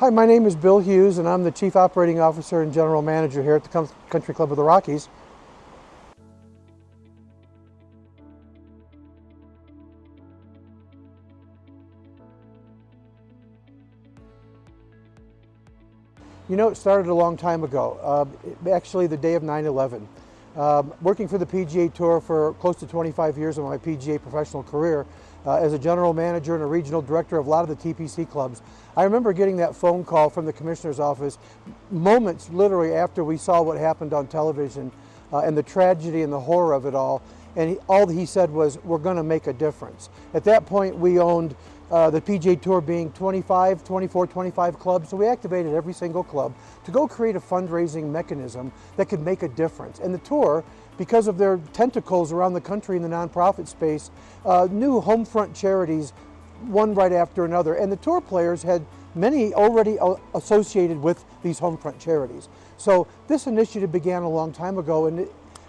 Hi, my name is Bill Hughes, and I'm the Chief Operating Officer and General Manager here at the Country Club of the Rockies. You know, it started a long time ago, actually the day of 9/11. Working for the PGA Tour for close to 25 years of my PGA professional career, as a general manager and a regional director of a lot of the TPC clubs, I remember getting that phone call from the commissioner's office moments literally after we saw what happened on television and the tragedy and the horror of it all. And all he said was, we're going to make a difference. At that point, we owned the PGA Tour being 25 clubs, so we activated every single club to go create a fundraising mechanism that could make a difference. And the Tour, because of their tentacles around the country in the nonprofit space, knew home front charities one right after another. And the Tour players had many already associated with these home front charities. So this initiative began a long time ago, and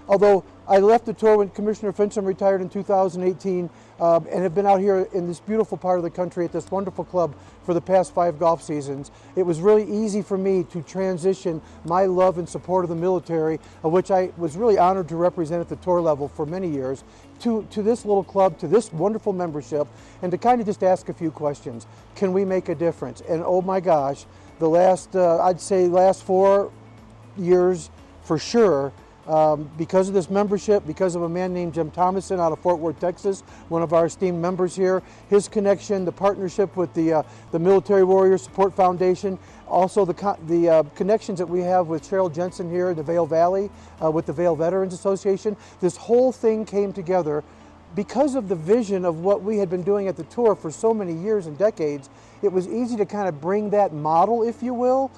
although I left the Tour when Commissioner Fincham retired in 2018 and have been out here in this beautiful part of the country at this wonderful club for the past 5 golf seasons, it was really easy for me to transition my love and support of the military, of which I was really honored to represent at the Tour level for many years, to this little club, to this wonderful membership, and to kind of just ask a few questions. Can we make a difference? And oh my gosh, the last, I'd say last 4 years for sure, because of this membership, because of a man named Jim Thomason out of Fort Worth, Texas, one of our esteemed members here, his connection, the partnership with the Military Warrior Support Foundation, also the connections that we have with Cheryl Jensen here in the Vail Valley with the Vail Veterans Association. This whole thing came together because of the vision of what we had been doing at the Tour for so many years and decades. It was easy to kind of bring that model, if you will,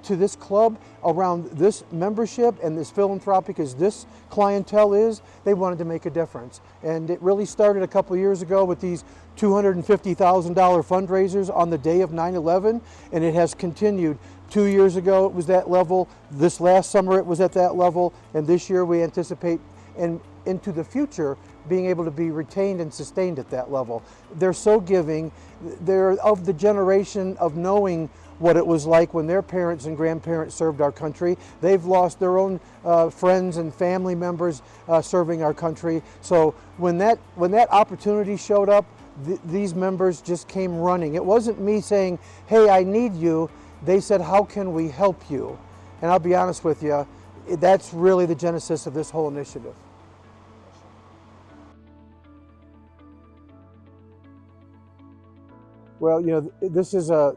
to this club around this membership and this philanthropic as this clientele is. They wanted to make a difference. And it really started a couple of years ago with these $250,000 fundraisers on the day of 9/11, and it has continued. 2 years ago it was that level, this last summer it was at that level, and this year we anticipate and into the future being able to be retained and sustained at that level. They're so giving. They're of the generation of knowing what it was like when their parents and grandparents served our country. They've lost their own friends and family members serving our country. So when that opportunity showed up, these members just came running. It wasn't me saying, hey, I need you. They said, how can we help you? And I'll be honest with you, that's really the genesis of this whole initiative. Well, you know, this is a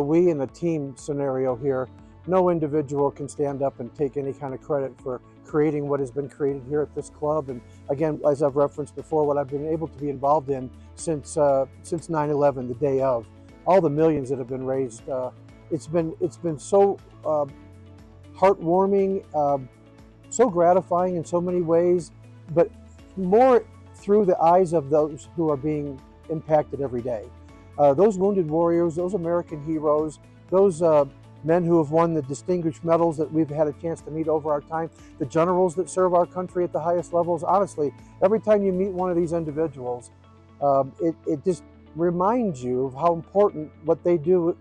we and a team scenario here. No individual can stand up and take any kind of credit for creating what has been created here at this club. And again, as I've referenced before, what I've been able to be involved in since 9/11, the day of, all the millions that have been raised. It's been so heartwarming, so gratifying in so many ways, but more through the eyes of those who are being impacted every day. Those wounded warriors, those American heroes, those men who have won the distinguished medals that we've had a chance to meet over our time, the generals that serve our country at the highest levels. Honestly, every time you meet one of these individuals, it just reminds you of how important what they do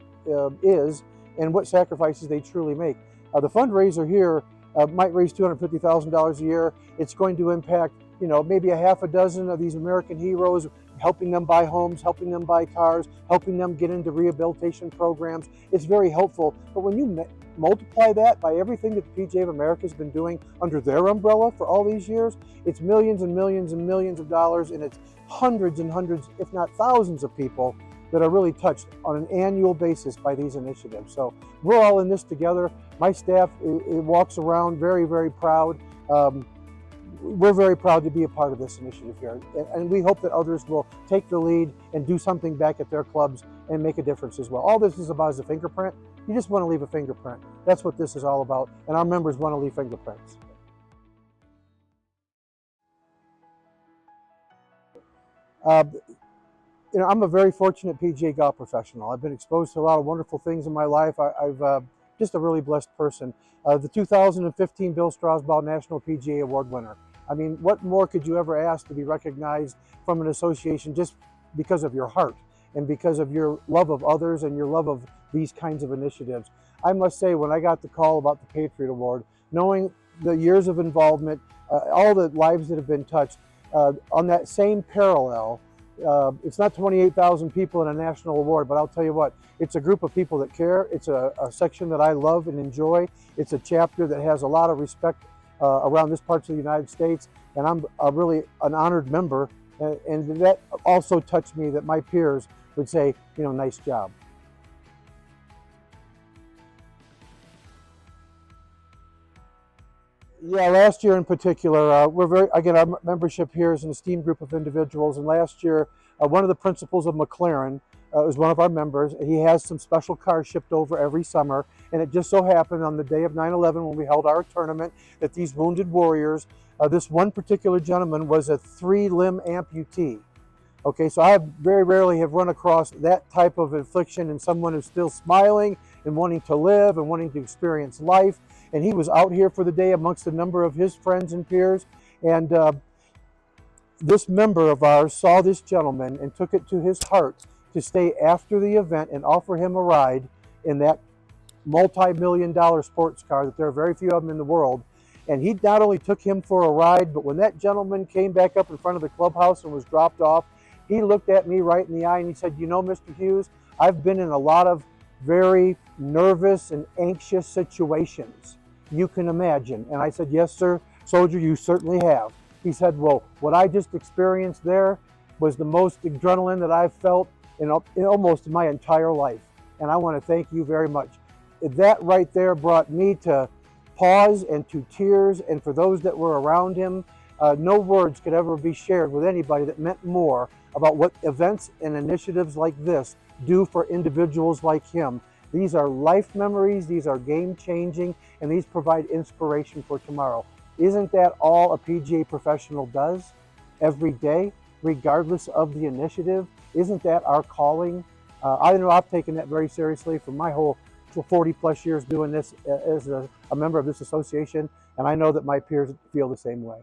is and what sacrifices they truly make. The fundraiser here might raise $250,000 a year. It's going to impact, you know, maybe a half a dozen of these American heroes, helping them buy homes, helping them buy cars, helping them get into rehabilitation programs. It's very helpful. But when you multiply that by everything that the PGA of America has been doing under their umbrella for all these years, it's millions and millions and millions of dollars, and it's hundreds and hundreds, if not thousands of people that are really touched on an annual basis by these initiatives. So we're all in this together. My staff it walks around very, very proud. We're very proud to be a part of this initiative here, and we hope that others will take the lead and do something back at their clubs and make a difference as well. All this is about is a fingerprint. You just want to leave a fingerprint. That's what this is all about, and our members want to leave fingerprints. You know, I'm a very fortunate PGA golf professional. I've been exposed to a lot of wonderful things in my life. I've just a really blessed person. The 2015 Bill Strasbaugh National PGA Award winner. I mean, what more could you ever ask to be recognized from an association just because of your heart? and because of your love of others and your love of these kinds of initiatives. I must say, when I got the call about the Patriot Award, knowing the years of involvement, all the lives that have been touched, on that same parallel, it's not 28,000 people in a national award, but I'll tell you what, it's a group of people that care. It's a section that I love and enjoy. It's a chapter that has a lot of respect around this parts of the United States, and I'm really an honored member, and that also touched me that my peers would say, you know, nice job. Yeah, last year in particular, again, our membership here is an esteemed group of individuals, and last year, one of the principals of McLaren was one of our members. He has some special cars shipped over every summer, and it just so happened on the day of 9/11 when we held our tournament that these wounded warriors, this one particular gentleman was a 3-limb amputee. Okay, so I very rarely have run across that type of affliction in someone who's still smiling and wanting to live and wanting to experience life. And he was out here for the day amongst a number of his friends and peers. And this member of ours saw this gentleman and took it to his heart to stay after the event and offer him a ride in that multi-million-dollar sports car that there are very few of them in the world. And he not only took him for a ride, but when that gentleman came back up in front of the clubhouse and was dropped off, he looked at me right in the eye and he said, you know, Mr. Hughes, I've been in a lot of very nervous and anxious situations you can imagine. And I said, yes, sir, soldier, you certainly have. He said, well, what I just experienced there was the most adrenaline that I've felt in almost my entire life. And I want to thank you very much. That right there brought me to pause and to tears. And for those that were around him, no words could ever be shared with anybody that meant more about what events and initiatives like this do for individuals like him. These are life memories, these are game-changing, and these provide inspiration for tomorrow. Isn't that all a PGA professional does every day, regardless of the initiative? Isn't that our calling? I know I've taken that very seriously for my whole 40-plus years doing this as a member of this association, and I know that my peers feel the same way.